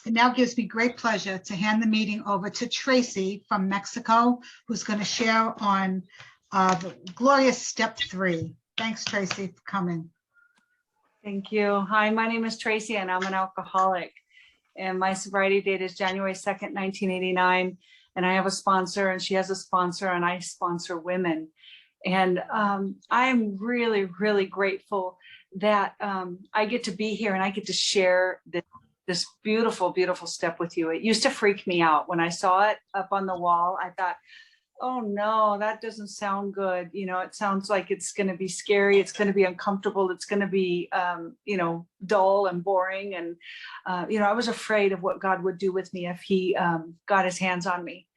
It now gives me great pleasure to hand the meeting over to Tracy from Mexico, who's going to share on the glorious step 3. Thanks, Tracy, for coming. Thank you. Hi, my name is Tracy and I'm an alcoholic. And my sobriety date is January 2nd, 1989. And I have a sponsor and she has a sponsor and I sponsor women. And I'm really, really grateful that I get to be here and I get to share this beautiful, beautiful step with you. It used to freak me out. When I saw it up on the wall, I thought, oh no, that doesn't sound good. You know, it sounds like it's going to be scary. It's going to be uncomfortable. It's going to be, you know, dull and boring. And, you know, I was afraid of what God would do with me if he got his hands on me.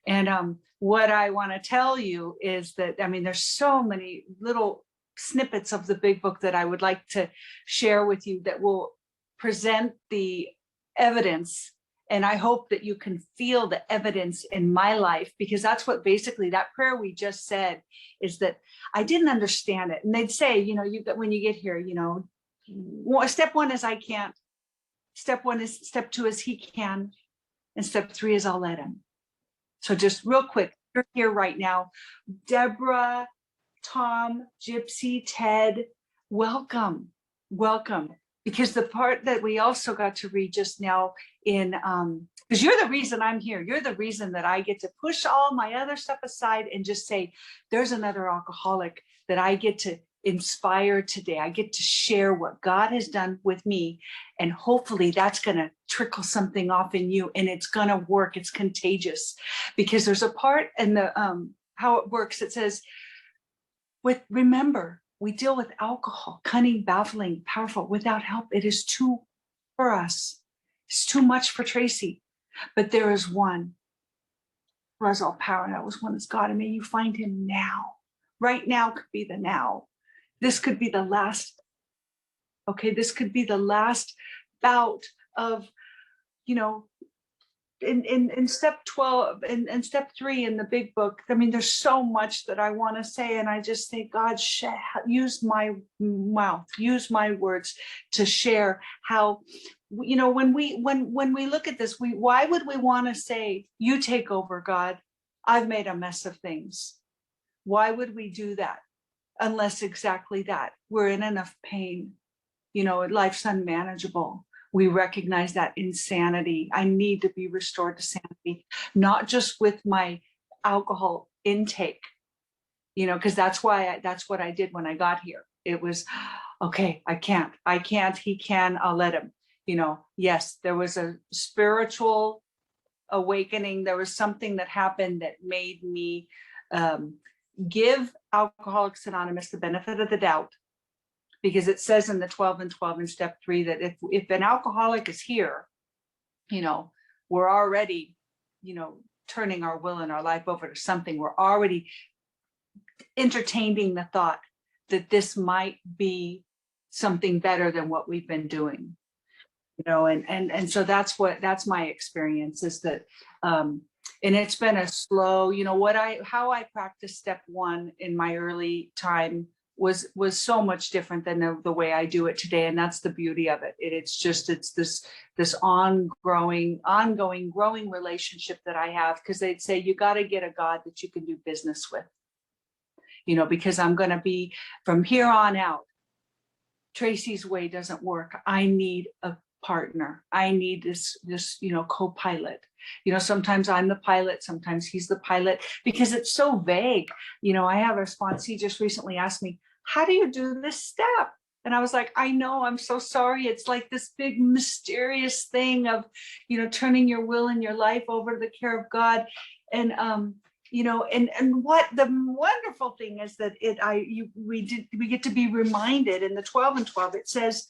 And what I want to tell you is that, I mean, there's so many little snippets of the big book that I would like to share with you that will present the evidence. And I hope that you can feel the evidence in my life, because that's what basically that prayer we just said is that I didn't understand it. And they'd say, you know, when you get here, you know, step 1 is I can't. Step 2 is he can. And step 3 is I'll let him. So just real quick, you're here right now. Deborah, Tom, Gypsy, Ted, welcome, welcome. Because the part that we also got to read just now in, because you're the reason I'm here. You're the reason that I get to push all my other stuff aside and just say, there's another alcoholic that I get to inspire today. I get to share what God has done with me. And hopefully that's going to trickle something off in you and it's going to work. It's contagious, because there's a part in the, how it works. It says, remember, we deal with alcohol, cunning, baffling, powerful, without help. It is too for us. It's too much for Tracy. But there is one who has all power, and that was one is God. And may you find him now. Right now could be the now. This could be the last. Okay, this could be the last bout of, you know, in step 12 and step 3 in the big book. I mean, there's so much that I want to say, and I just say, God, use my mouth, use my words to share how, you know, when we look at this, why would we want to say, you take over, God? I've made a mess of things. Why would we do that? Unless exactly that, we're in enough pain, you know, life's unmanageable. We recognize that insanity. I need to be restored to sanity, not just with my alcohol intake, you know, because that's what I did when I got here. It was, okay, I can't, he can, I'll let him, you know. Yes, there was a spiritual awakening. There was something that happened that made me give Alcoholics Anonymous the benefit of the doubt. Because it says in the 12 and 12 in step 3 that if an alcoholic is here, you know, we're already, you know, turning our will and our life over to something. We're already entertaining the thought that this might be something better than what we've been doing, you know, and so that's my experience is that, and it's been a slow, you know, how I practiced step 1 in my early time was so much different than the way I do it today. And that's the beauty of it. It's this ongoing, growing relationship that I have, because they'd say, you got to get a God that you can do business with, you know, because I'm going to be from here on out, Tracy's way doesn't work. I need a partner. I need this, you know, co-pilot. You know, sometimes I'm the pilot, sometimes he's the pilot, because it's so vague. You know, I have a sponsee just recently asked me, how do you do this step? And I was like, I know, I'm so sorry. It's like this big mysterious thing of, you know, turning your will and your life over to the care of God. And, you know, and what the wonderful thing is that we get to be reminded in the 12 and 12, it says,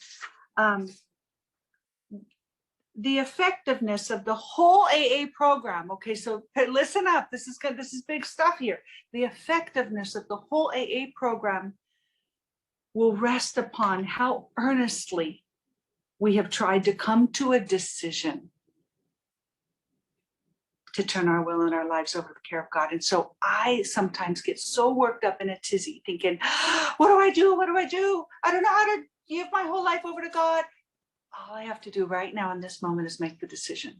the effectiveness of the whole AA program. Okay, so listen up. This is good. This is big stuff here. The effectiveness of the whole AA program will rest upon how earnestly we have tried to come to a decision to turn our will and our lives over to the care of God. And so I sometimes get so worked up in a tizzy thinking, what do I do? What do I do? I don't know how to give my whole life over to God. all I have to do right now in this moment is make the decision.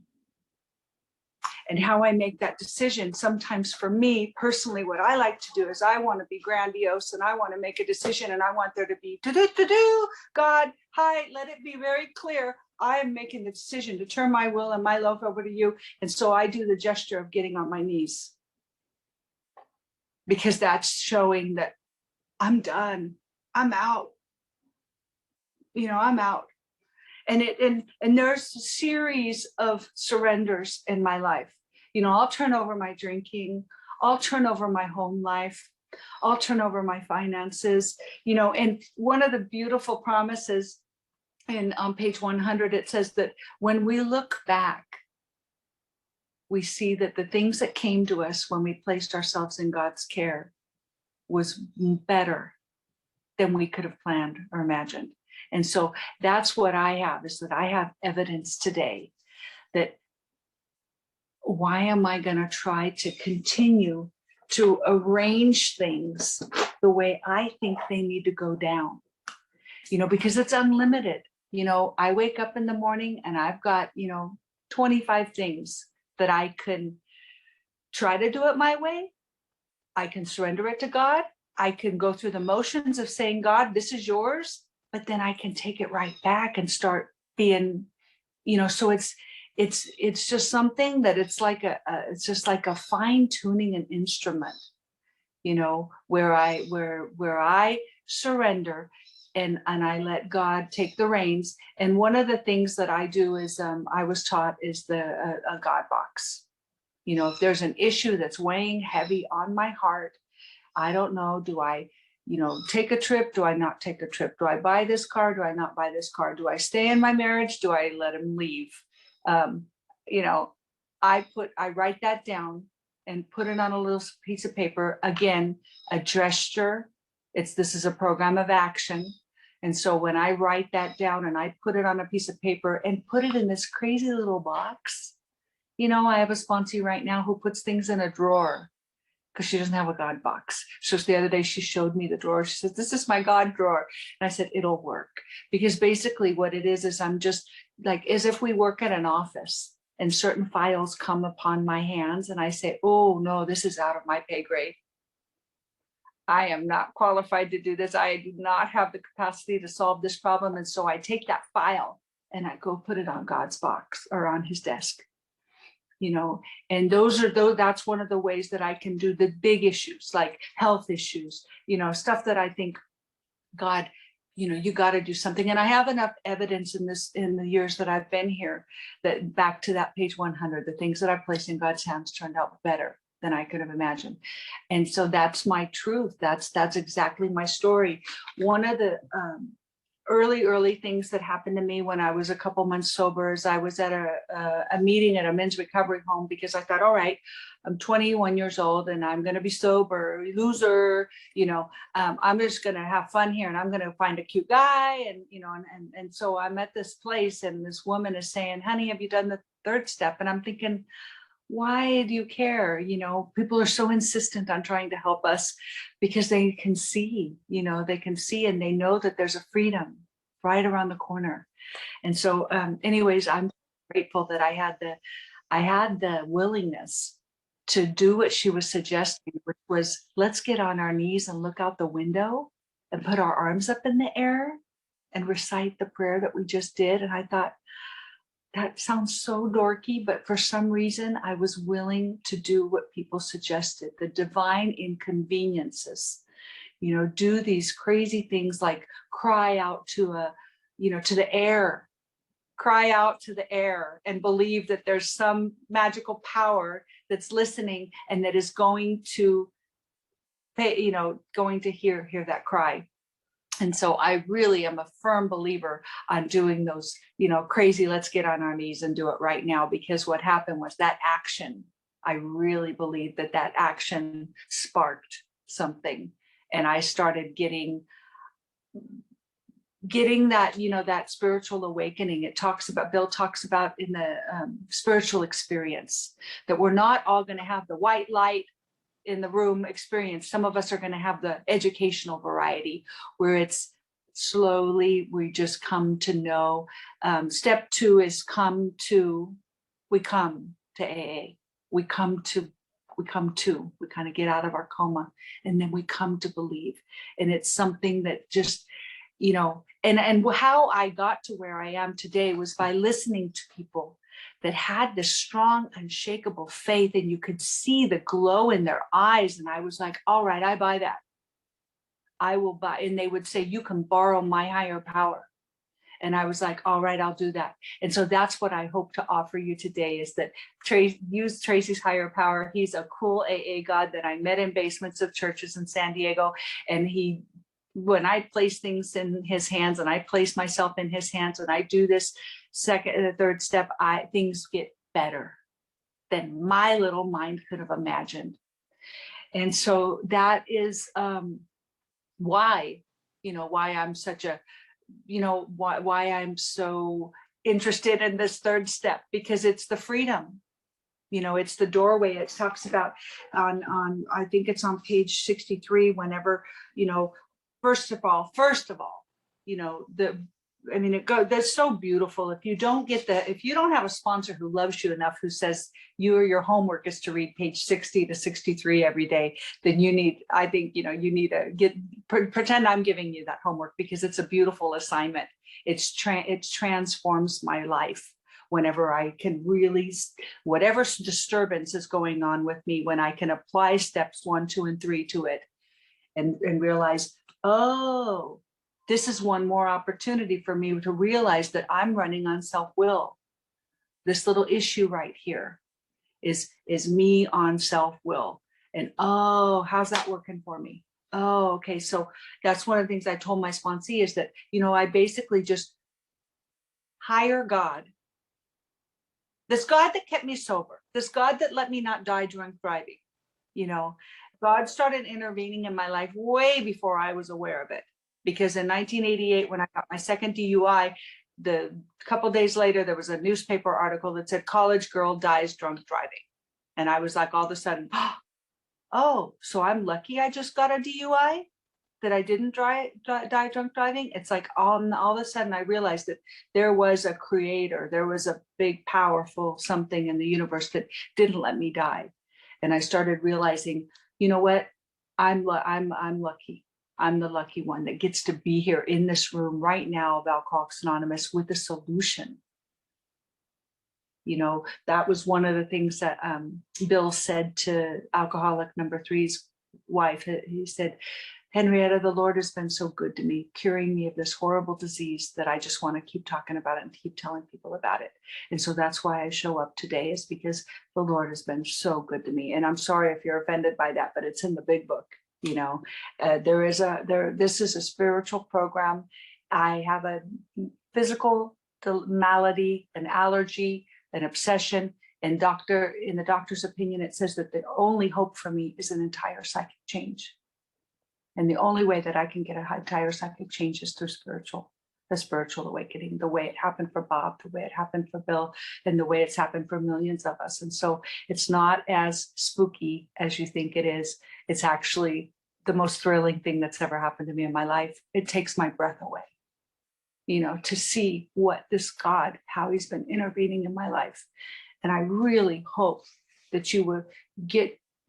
And how I make that decision, sometimes for me personally, what I like to do is I want to be grandiose and I want to make a decision and I want there to be God, hi, let it be very clear. I am making the decision to turn my will and my love over to you. And so I do the gesture of getting on my knees, because that's showing that I'm done. I'm out. I'm out. And there's a series of surrenders in my life. I'll turn over my drinking. I'll turn over my home life. I'll turn over my finances. And one of the beautiful promises on page 100, it says that when we look back, we see that the things that came to us when we placed ourselves in God's care was better than we could have planned or imagined. And so that's what I have, is that I have evidence today that why am I going to try to continue to arrange things the way I think they need to go down? Because it's unlimited. I wake up in the morning and I've got, 25 things that I can try to do it my way. I can surrender it to God. I can go through the motions of saying, God, this is yours, but then I can take it right back and start being, so it's just something that it's just like a fine tuning an instrument, where I surrender and I let God take the reins. And one of the things that I do is I was taught is a God box. If there's an issue that's weighing heavy on my heart, I don't know, do I, take a trip? Do I not take a trip? Do I buy this car? Do I not buy this car? Do I stay in my marriage? Do I let him leave? I write that down and put it on a little piece of paper. Again, a gesture. This is a program of action. And so when I write that down and I put it on a piece of paper and put it in this crazy little box, I have a sponsee right now who puts things in a drawer because she doesn't have a God box. So the other day she showed me the drawer. She said, this is my God drawer. And I said, it'll work. Because basically what it is I'm just like, as if we work at an office and certain files come upon my hands and I say, oh no, this is out of my pay grade. I am not qualified to do this. I do not have the capacity to solve this problem. And so I take that file and I go put it on God's box or on his desk. And that's one of the ways that I can do the big issues, like health issues, stuff that I think, God, you got to do something. And I have enough evidence in the years that I've been here, that back to that page 100, the things that I placed in God's hands turned out better than I could have imagined. And so that's my truth. That's exactly my story. One of the early things that happened to me when I was a couple months sober is I was at a meeting at a men's recovery home, because I thought, all right, I'm 21 years old and I'm going to be sober, loser, I'm just going to have fun here and I'm going to find a cute guy. And so I'm at this place and this woman is saying, honey, have you done the third step? And I'm thinking, why do you care? People are so insistent on trying to help us because they can see, and they know that there's a freedom right around the corner. And so anyways, I'm grateful that I had the willingness to do what she was suggesting, which was, let's get on our knees and look out the window and put our arms up in the air and recite the prayer that we just did. And I thought, that sounds so dorky, but for some reason I was willing to do what people suggested, the divine inconveniences, do these crazy things like cry out to the air, cry out to the air and believe that there's some magical power that's listening and that is going to hear that cry. And so I really am a firm believer on doing those, crazy, let's get on our knees and do it right now. Because what happened was that action, I really believe that action sparked something. And I started getting that, that spiritual awakening. Bill talks about in the spiritual experience that we're not all going to have the white light in the room experience. Some of us are going to have the educational variety where it's slowly we just come to know. Step 2 is we come to AA. We kind of get out of our coma, and then we come to believe. And it's something that just, and how I got to where I am today was by listening to people that had this strong, unshakable faith, and you could see the glow in their eyes. And I was like, all right, I buy that. I will buy. And they would say, you can borrow my higher power. And I was like, all right, I'll do that. And so that's what I hope to offer you today, is that use Tracy's higher power. He's a cool AA God that I met in basements of churches in San Diego. And when I place things in his hands, and I place myself in his hands, and I do this second and third step, things get better than my little mind could have imagined. And so that is why I'm such a, why I'm so interested in this third step, because it's the freedom, it's the doorway. It talks about on I think it's on page 63, whenever, first of all, that's so beautiful. If you don't have a sponsor who loves you enough, who says your homework is to read page 60 to 63 every day, then you need to pretend I'm giving you that homework, because it's a beautiful assignment. It transforms my life whenever I can really, whatever disturbance is going on with me, when I can apply steps 1, 2, and 3 to it, and realize, oh, this is one more opportunity for me to realize that I'm running on self-will. This little issue right here is me on self-will. And oh, how's that working for me? Oh, okay. So that's one of the things I told my sponsee, is that, I basically just hire God. This God that kept me sober, this God that let me not die drunk driving, God started intervening in my life way before I was aware of it. Because in 1988, when I got my second DUI, the couple days later, there was a newspaper article that said college girl dies drunk driving. And I was like, all of a sudden, oh, so I'm lucky I just got a DUI, that I didn't die drunk driving. It's like all of a sudden I realized that there was a creator, there was a big, powerful something in the universe that didn't let me die. And I started realizing, you know what, I'm lucky. I'm the lucky one that gets to be here in this room right now of Alcoholics Anonymous with a solution. That was one of the things that Bill said to alcoholic number 3's wife. He said, Henrietta, the Lord has been so good to me, curing me of this horrible disease, that I just want to keep talking about it and keep telling people about it. And so that's why I show up today, is because the Lord has been so good to me. And I'm sorry if you're offended by that, but it's in the big book. This is a spiritual program. I have a physical malady, an allergy, an obsession, and in the doctor's opinion, it says that the only hope for me is an entire psychic change. And the only way that I can get a entire psychic change is through the spiritual awakening, the way it happened for Bob, the way it happened for Bill, and the way it's happened for millions of us. And so it's not as spooky as you think it is. It's actually the most thrilling thing that's ever happened to me in my life. It takes my breath away, to see what this God, how he's been intervening in my life. And I really hope that you will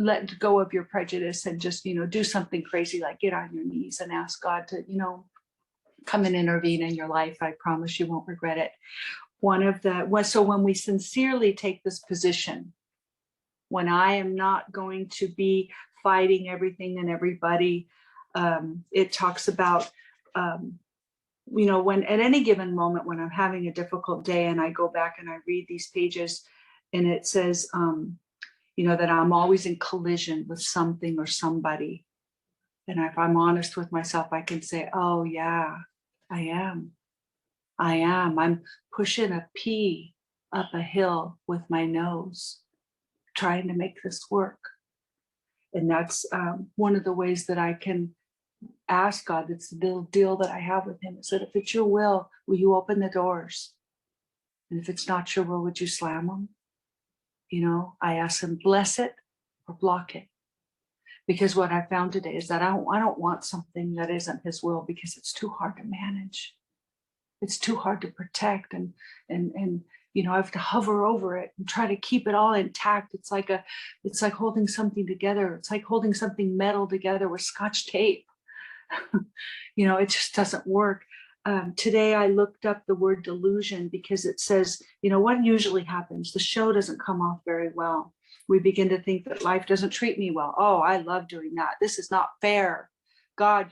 let go of your prejudice and just, do something crazy, like get on your knees and ask God to, come and intervene in your life. I promise you won't regret it. So when we sincerely take this position, when I am not going to be fighting everything and everybody, it talks about, when at any given moment, when I'm having a difficult day and I go back and I read these pages, and it says, that I'm always in collision with something or somebody. And if I'm honest with myself, I can say, oh yeah, I am. I'm pushing a pea up a hill with my nose, trying to make this work. And that's one of the ways that I can ask God. It's the little deal that I have with him, is that if it's your will you open the doors? And if it's not your will, would you slam them? I ask him, bless it or block it. Because what I found today is that I don't want something that isn't his will, because it's too hard to manage. It's too hard to protect, and I have to hover over it and try to keep it all intact. It's like holding something together. It's like holding something metal together with Scotch tape. It just doesn't work. Today I looked up the word delusion, because it says, what usually happens? The show doesn't come off very well. We begin to think that life doesn't treat me well. Oh, I love doing that. This is not fair. God,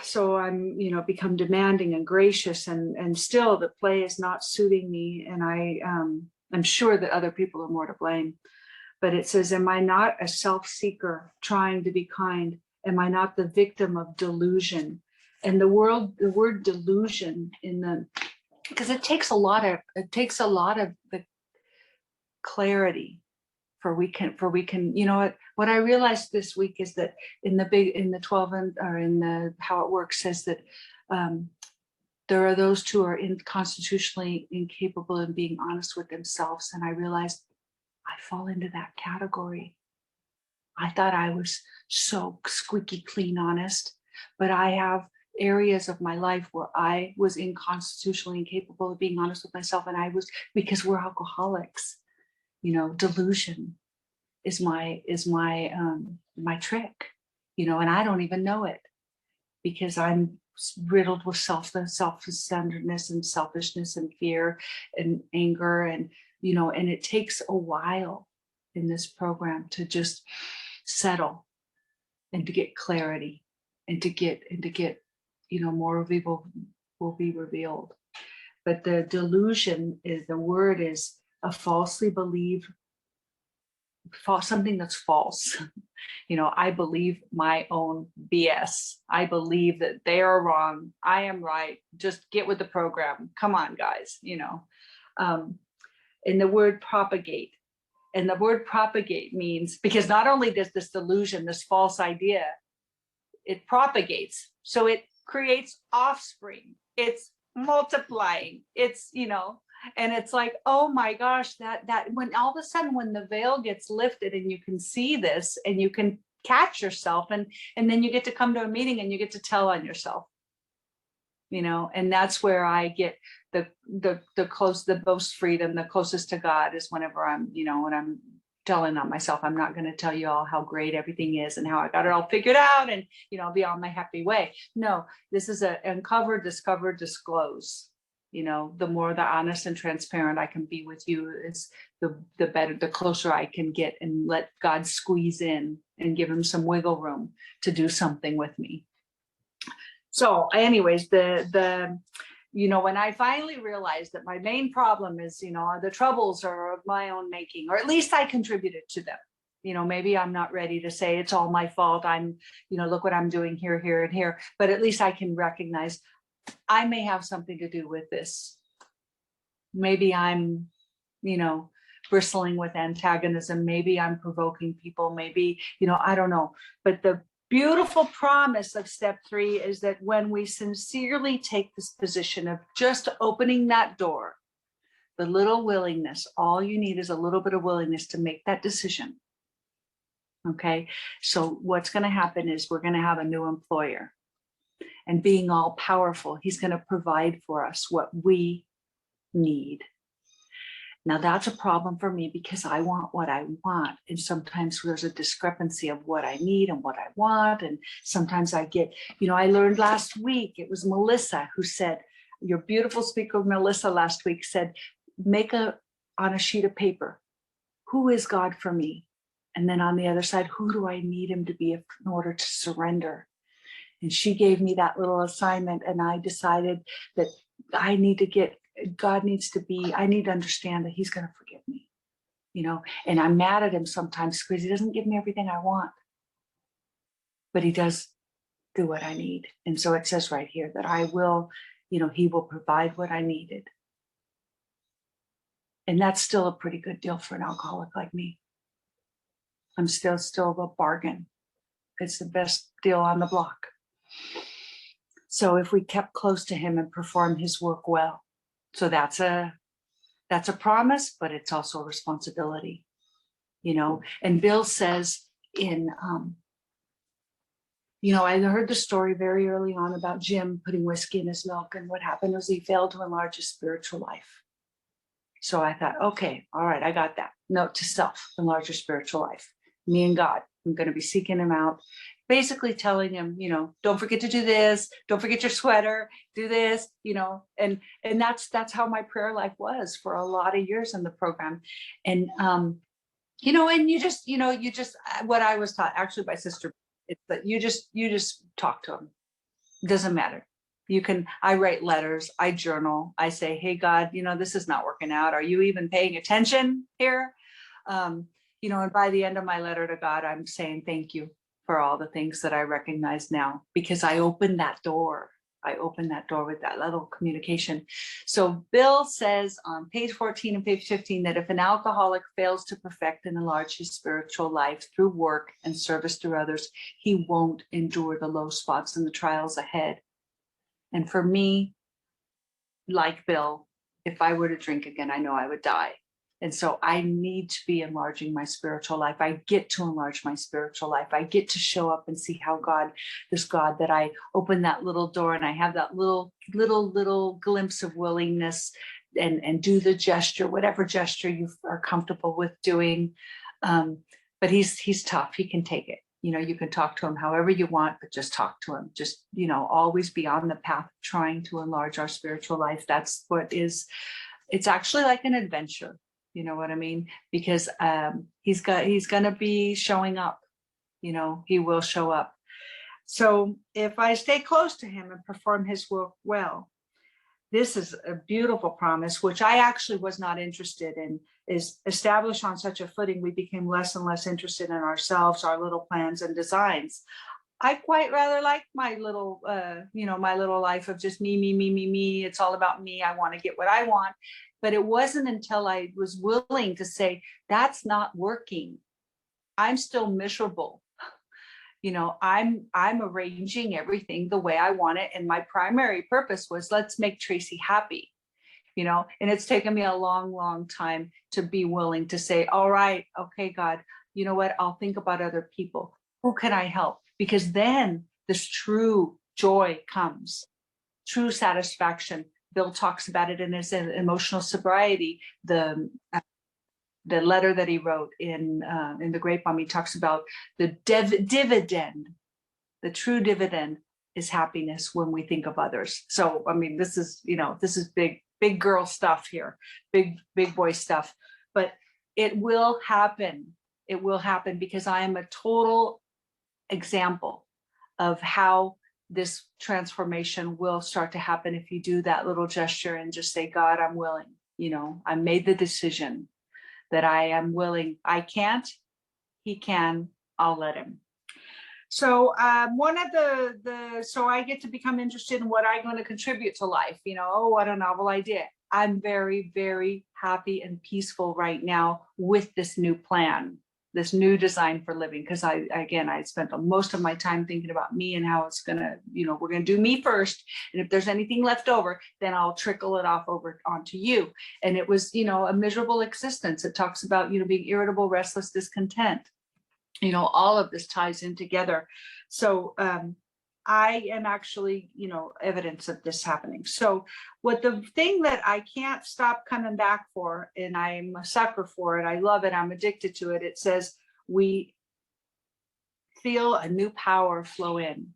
so I'm, become demanding and gracious, and still the play is not suiting me. And I'm sure that other people are more to blame. But it says, am I not a self-seeker trying to be kind? Am I not the victim of delusion? And the word delusion because it takes a lot of the clarity for we can, what I realized this week is that in the 12 or in the how it works says that there are those who are constitutionally incapable of being honest with themselves. And I realized I fall into that category. I thought I was so squeaky clean honest, but I have areas of my life where I was inconstitutionally incapable of being honest with myself. And because we're alcoholics, delusion is my trick, and I don't even know it, because I'm riddled with self-centeredness and selfishness and fear and anger, and it takes a while in this program to just settle and to get clarity and to get more of evil will be revealed. But the delusion the word is a falsely believed, something that's false. I believe my own BS. I believe that they are wrong. I am right. Just get with the program. Come on, guys. And the word propagate. And the word propagate means, because not only does this delusion, this false idea, it propagates. So it creates offspring. It's multiplying. It's, and it's like, oh my gosh, that when all of a sudden, when the veil gets lifted and you can see this and you can catch yourself, and then you get to come to a meeting and you get to tell on yourself, and that's where I get the most freedom, the closest to God is whenever I'm, when I'm telling on myself. I'm not going to tell you all how great everything is and how I got it all figured out and, I'll be on my happy way. No, this is a uncover, discover, disclose. The more the honest and transparent I can be with you is the better, the closer I can get, and let God squeeze in and give him some wiggle room to do something with me. So anyways, when I finally realized that my main problem is, the troubles are of my own making, or at least I contributed to them. Maybe I'm not ready to say it's all my fault. I'm, look what I'm doing here, here, and here. But at least I can recognize I may have something to do with this. Maybe I'm, bristling with antagonism. Maybe I'm provoking people. Maybe, I don't know. But the beautiful promise of step 3 is that when we sincerely take this position of just opening that door, the little willingness, all you need is a little bit of willingness to make that decision. Okay. So what's going to happen is we're going to have a new employer, and being all powerful, he's going to provide for us what we need. Now that's a problem for me, because I want what I want. And sometimes there's a discrepancy of what I need and what I want. And sometimes I get, I learned last week, it was Melissa who said, your beautiful speaker, Melissa, last week said, on a sheet of paper, who is God for me? And then on the other side, who do I need him to be in order to surrender? And she gave me that little assignment, and I decided that I need to understand that he's going to forgive me, and I'm mad at him sometimes because he doesn't give me everything I want, but he does do what I need. And so it says right here that I will, he will provide what I needed. And that's still a pretty good deal for an alcoholic like me. I'm still a bargain. It's the best deal on the block. So if we kept close to him and perform his work well, so that's a promise, but it's also a responsibility. And Bill says in, I heard the story very early on about Jim putting whiskey in his milk, and what happened was he failed to enlarge his spiritual life. So I thought, okay, all right, I got that. Note to self, enlarge your spiritual life. Me and God, I'm going to be seeking him out, basically telling him, don't forget to do this, don't forget your sweater, do this, and that's how my prayer life was for a lot of years in the program. And and you just what I was taught actually by Sister, it's that you just talk to him. It doesn't matter. I write letters, I journal, I say, hey, God, this is not working out. Are you even paying attention here? And by the end of my letter to God, I'm saying thank you for all the things that I recognize now, because I opened that door. I opened that door with that little communication. So Bill says on page 14 and page 15 that if an alcoholic fails to perfect and enlarge his spiritual life through work and service through others, he won't endure the low spots and the trials ahead. And for me, like Bill, if I were to drink again, I know I would die. And so I need to be enlarging my spiritual life. I get to enlarge my spiritual life. I get to show up and see how this God that I open that little door and I have that little glimpse of willingness and do the gesture, whatever gesture you are comfortable with doing. But he's tough. He can take it. You can talk to him however you want, but just talk to him. Just, always be on the path of trying to enlarge our spiritual life. That's what is, it's actually like an adventure. You know what I mean? Because he's going to be showing up. He will show up. So if I stay close to him and perform his work well, this is a beautiful promise, which I actually was not interested in, is established on such a footing, we became less and less interested in ourselves, our little plans and designs. I quite rather like my little, my little life of just me. It's all about me. I want to get what I want. But it wasn't until I was willing to say, that's not working. I'm still miserable. I'm arranging everything the way I want it. And my primary purpose was, let's make Tracy happy, and it's taken me a long, long time to be willing to say, all right, okay, God, you know what? I'll think about other people. Who can I help? Because then this true joy comes, true satisfaction. Bill talks about it in his emotional sobriety, the letter that he wrote in the Grapevine. He talks about the dividend. The true dividend is happiness when we think of others. So, I mean, this is big girl stuff here, big boy stuff, but it will happen. It will happen because I am a total example of how this transformation will start to happen if you do that little gesture and just say, God, I'm willing. I made the decision that I am willing. I can't, he can, I'll let him. So one of so I get to become interested in what I'm going to contribute to life. What a novel idea. I'm very, very happy and peaceful right now with this new plan, this new design for living. Because I spent most of my time thinking about me and how it's going to, we're going to do me first. And if there's anything left over, then I'll trickle it off over onto you. And it was, a miserable existence. It talks about, being irritable, restless, discontent. All of this ties in together. So I am actually, evidence of this happening. So the thing that I can't stop coming back for, and I'm a sucker for it, I love it, I'm addicted to it. It says we feel a new power flow in.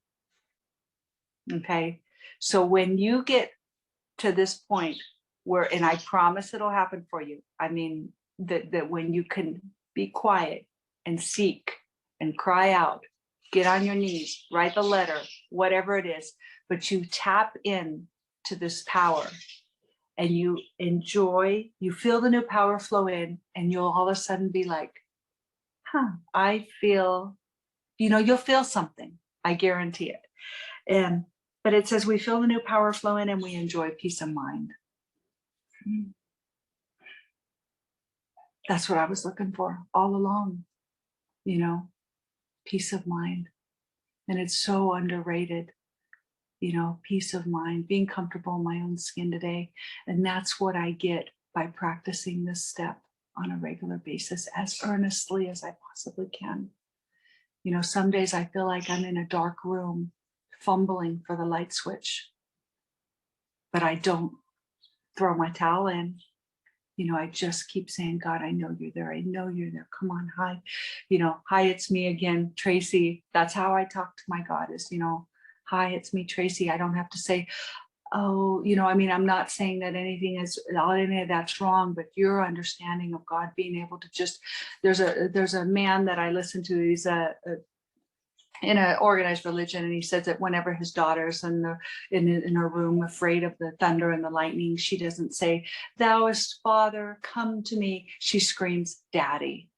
Okay. So when you get to this point where, and I promise it'll happen for you. I mean, that when you can be quiet and seek and cry out, get on your knees, write the letter, whatever it is, but you tap in to this power and you enjoy, you feel the new power flow in, and you'll all of a sudden be like, I feel, you'll feel something. I guarantee it. But it says we feel the new power flow in and we enjoy peace of mind. That's what I was looking for all along, peace of mind. And it's so underrated, peace of mind, being comfortable in my own skin today. And that's what I get by practicing this step. on a regular basis as earnestly as I possibly can. You know, some days I feel like I'm in a dark room fumbling for the light switch, but I don't throw my towel in. You know, I just keep saying, God, I know you're there. I know you're there. Come on, hi. You know, hi, it's me again, Tracy. That's how I talk to my God is, you know, hi, it's me, Tracy. I don't have to say, oh, you know, I mean, I'm not saying that any of that's wrong, but your understanding of God being able to just, there's a man that I listen to, he's in an organized religion, and he says that whenever his daughter's in her room afraid of the thunder and the lightning, she doesn't say, "Thouest Father, come to me." She screams, "Daddy."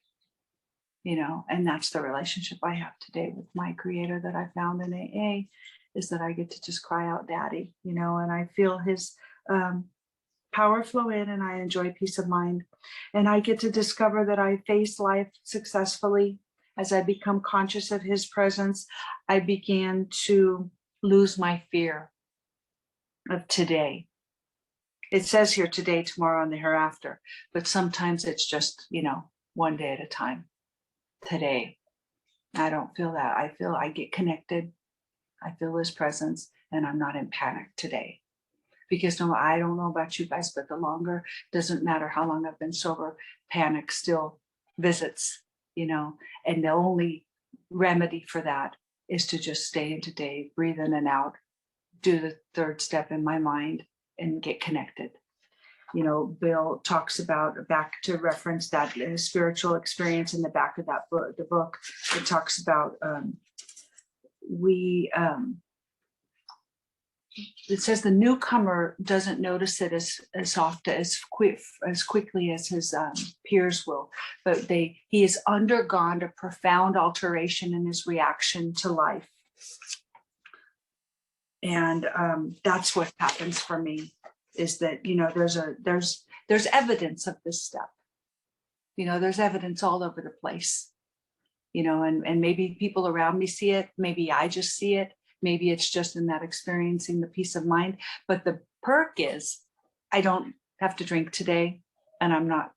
You know, and that's the relationship I have today with my Creator that I found in AA, is that I get to just cry out, "Daddy," you know, and I feel his power flow in, and I enjoy peace of mind. And I get to discover that I face life successfully. As I become conscious of his presence, I began to lose my fear of today. It says here today, tomorrow, and the hereafter, but sometimes it's just, you know, one day at a time. Today, I don't feel that. I feel I get connected. I feel his presence, and I'm not in panic today. Because no, I don't know about you guys, but the longer, doesn't matter how long I've been sober, panic still visits, you know, and the only remedy for that is to just stay in today, breathe in and out, do the third step in my mind, and get connected. You know, Bill talks about, back to reference that spiritual experience in the back of that book, the book, it talks about it says the newcomer doesn't notice it as often, as quickly as his peers will, but he has undergone a profound alteration in his reaction to life. And that's what happens for me, is that, you know, there's evidence of this step. You know, there's evidence all over the place, you know, and maybe people around me see it. Maybe I just see it. Maybe it's just in that experiencing the peace of mind. But the perk is I don't have to drink today, and I'm not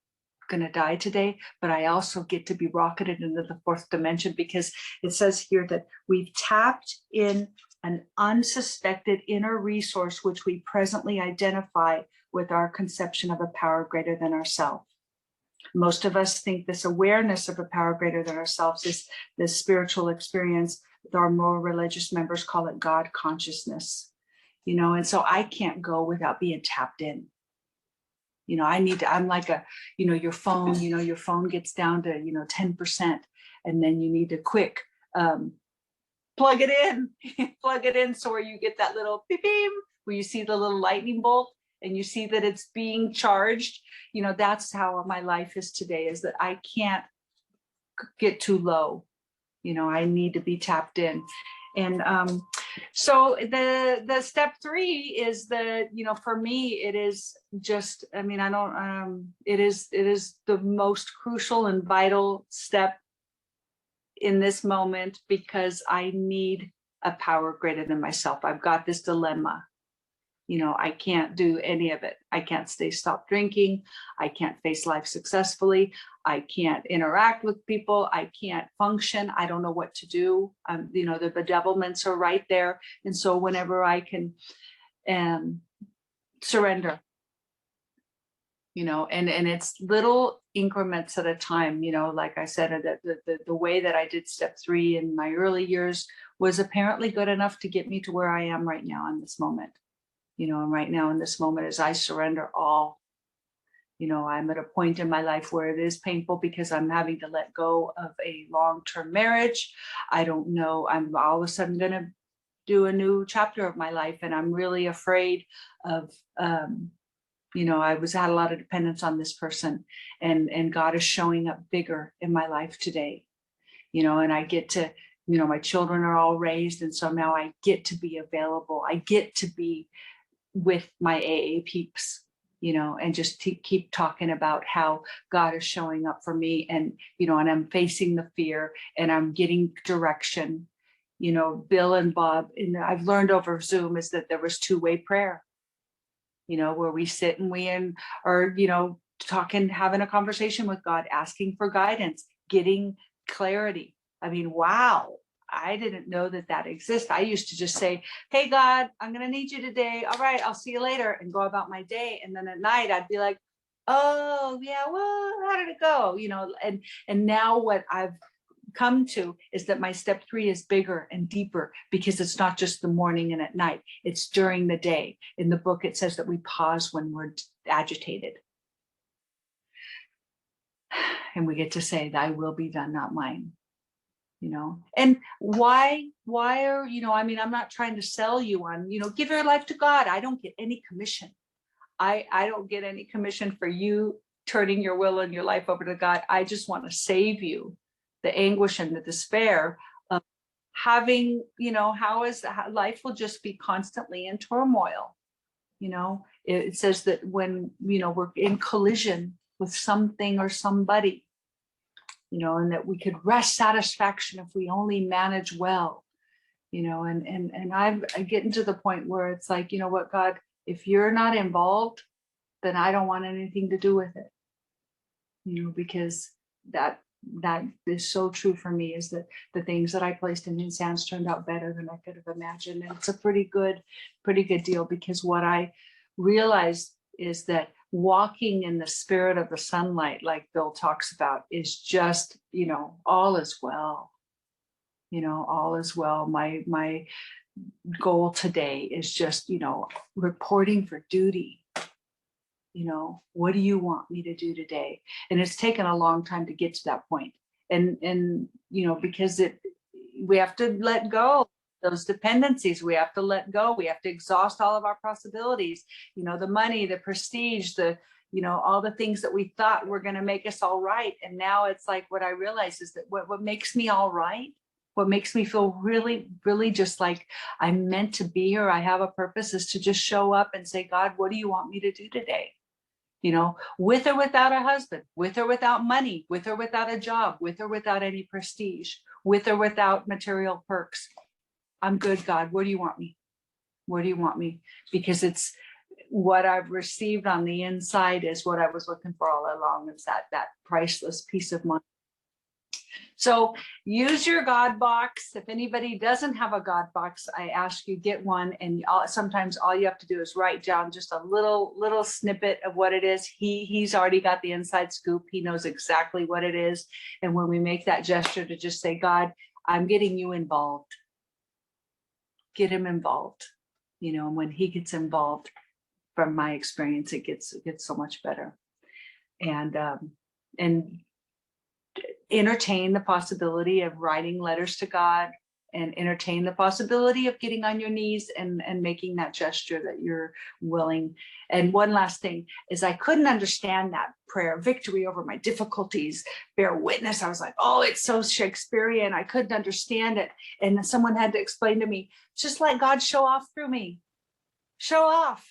going to die today, but I also get to be rocketed into the fourth dimension, because it says here that we've tapped in an unsuspected inner resource, which we presently identify with our conception of a power greater than ourselves. Most of us think this awareness of a power greater than ourselves is this spiritual experience. Our more religious members call it God consciousness, you know, and so I can't go without being tapped in. You know, I'm like you know, your phone gets down to, you know, 10%, and then you need to quick plug it in. So where you get that little beep beep, where you see the little lightning bolt and you see that it's being charged. You know, that's how my life is today, is that I can't get too low. You know, I need to be tapped in. And so the step 3 is that, you know, for me, it is just, I mean, it is the most crucial and vital step in this moment, because I need a power greater than myself. I've got this dilemma. You know, I can't do any of it. I can't stop drinking. I can't face life successfully. I can't interact with people. I can't function. I don't know what to do. You know, the bedevilments are right there. And so whenever I can surrender, you know, and it's little increments at a time, you know, like I said, the way that I did step 3 in my early years was apparently good enough to get me to where I am right now in this moment. You know, and right now in this moment, as I surrender all, you know, I'm at a point in my life where it is painful, because I'm having to let go of a long-term marriage. I don't know, I'm all of a sudden going to do a new chapter of my life, and I'm really afraid of, you know, had a lot of dependence on this person, and God is showing up bigger in my life today, you know, and I get to, you know, my children are all raised, and so now I get to be available. I get to be with my AA peeps, you know, and just keep talking about how God is showing up for me, and, you know, and I'm facing the fear, and I'm getting direction. You know, Bill and Bob, and I've learned over Zoom, is that there was 2-way prayer, you know, where we sit and or, you know, talking, having a conversation with God, asking for guidance, getting clarity. I mean, wow, I didn't know that that exists. I used to just say, hey, God, I'm going to need you today. All right, I'll see you later, and go about my day. And then at night, I'd be like, oh, yeah, well, how did it go? You know, and now what I've come to is that my step 3 is bigger and deeper, because it's not just the morning and at night, it's during the day. In the book, it says that we pause when we're agitated. And we get to say, thy will be done, not mine. You know, and why are, you know, I mean, I'm not trying to sell you on, you know, give your life to God. I don't get any commission. I don't get any commission for you turning your will and your life over to God. I just want to save you the anguish and the despair of having, you know, how life will just be constantly in turmoil. You know, it says that when, you know, we're in collision with something or somebody, you know, and that we could rest satisfaction if we only manage well, you know, and I'm getting to the point where it's like, you know what, God, if you're not involved, then I don't want anything to do with it, you know, because that is so true for me, is that the things that I placed in his hands turned out better than I could have imagined. And it's a pretty good deal, because what I realized is that walking in the spirit of the sunlight, like Bill talks about, is just, you know, all is well. You know, all is well. My goal today is just, you know, reporting for duty. You know, what do you want me to do today? And it's taken a long time to get to that point. And you know, because we have to let go those dependencies. We have to let go. We have to exhaust all of our possibilities, you know, the money, the prestige, the, you know, all the things that we thought were going to make us all right. And now it's like, what I realize is that what makes me all right, what makes me feel really, really just like I'm meant to be here, I have a purpose, is to just show up and say, God, what do you want me to do today? You know, with or without a husband, with or without money, with or without a job, with or without any prestige, with or without material perks. I'm good, God. Where do you want me? Where do you want me? Because it's what I've received on the inside is what I was looking for all along. It's that priceless peace of mind. So use your God box. If anybody doesn't have a God box, I ask you get one. And sometimes all you have to do is write down just a little snippet of what it is. He's already got the inside scoop. He knows exactly what it is. And when we make that gesture to just say, God, I'm getting you involved. Get him involved. You know, and when he gets involved, from my experience, it gets so much better. And entertain the possibility of writing letters to God, and entertain the possibility of getting on your knees and making that gesture that you're willing. And one last thing is, I couldn't understand that prayer, victory over my difficulties, bear witness. I was like, oh, it's so Shakespearean. I couldn't understand it. And someone had to explain to me, just let God show off through me. Show off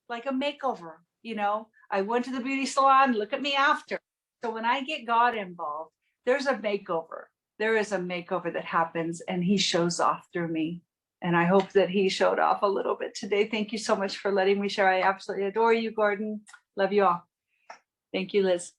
like a makeover. You know, I went to the beauty salon, look at me after. So when I get God involved, there's a makeover. There is a makeover that happens, and he shows off through me. And I hope that he showed off a little bit today. Thank you so much for letting me share. I absolutely adore you, Gordon. Love you all. Thank you, Liz.